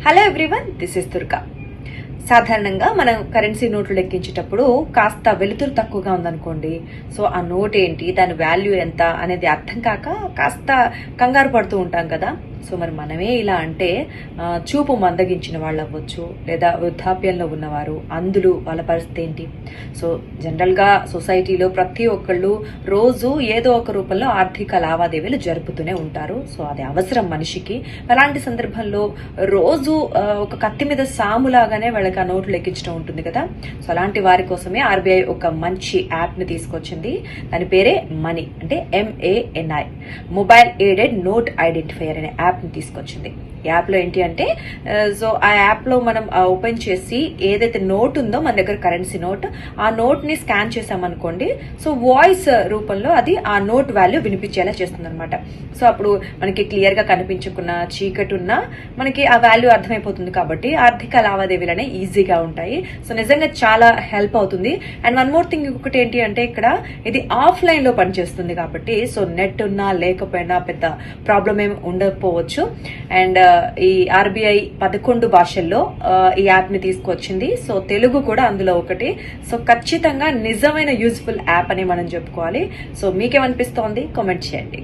Hello everyone, this is Durga. సాధారణంగా మనం currency నోట్లు లెక్కించేటప్పుడు కాస్త వెలుతురు తక్కువగా ఉందనుకోండి, సో ఆ నోట్ ఏంటి, దాని వాల్యూ ఎంత అనేది అర్థం కాక కాస్త కంగారు పడుతూ ఉంటాం కదా. సో మరి మనమే ఇలా అంటే చూపు మందగించిన వాళ్ళు అవ్వచ్చు, లేదా వృద్ధాప్యంలో ఉన్నవారు, అందులు వాళ్ళ పరిస్థితి ఏంటి? సో జనరల్గా సొసైటీలో ప్రతి ఒక్కళ్ళు రోజు ఏదో ఒక రూపంలో ఆర్థిక లావాదేవీలు జరుపుతూనే ఉంటారు. సో అది అవసరం మనిషికి. అలాంటి సందర్భంలో రోజు ఒక కత్తి మీద సాములాగానే వాళ్ళకి ఆ నోట్లు లెక్కించడం ఉంటుంది కదా. సో అలాంటి వారి కోసమే ఆర్బీఐ ఒక మంచి యాప్ ని తీసుకొచ్చింది. దాని పేరే మనీ, అంటే MANI, mobile aided note identifier అనే యాప్ ని తీసుకొచ్చింది. యాప్ లో ఏంటి అంటే, సో ఆ యాప్ లో మనం ఓపెన్ చేసి ఏదైతే నోట్ ఉందో మన దగ్గర కరెన్సీ నోట్, ఆ నోట్ ని స్కాన్ చేసామనుకోండి, సో వాయిస్ రూపంలో అది ఆ నోట్ వాల్యూ వినిపించేలా చేస్తుంది అనమాట. సో అప్పుడు మనకి క్లియర్ గా కనిపించకున్నా, చీకటి ఉన్నా మనకి ఆ వాల్యూ అర్థమైపోతుంది. కాబట్టి ఆర్థిక లావాదేవీలు అనేవి ఈజీగా ఉంటాయి. సో నిజంగా చాలా హెల్ప్ అవుతుంది. అండ్ వన్ మోర్ థింగ్, ఇంకొకటి ఏంటి అంటే, ఇక్కడ ఇది ఆఫ్లైన్ లో పనిచేస్తుంది కాబట్టి సో నెట్ ఉన్నా లేకపోయినా పెద్ద ప్రాబ్లం ఏమి ఉండకపోవచ్చు. అండ్ ఈ ఆర్బీఐ 11 భాషల్లో ఈ యాప్ ని తీసుకొచ్చింది. సో తెలుగు కూడా అందులో ఒకటి. సో ఖచ్చితంగా నిజమైన యూజ్ఫుల్ యాప్ అని మనం చెప్పుకోవాలి. సో మీకేమనిపిస్తోంది? కామెంట్ చేయండి.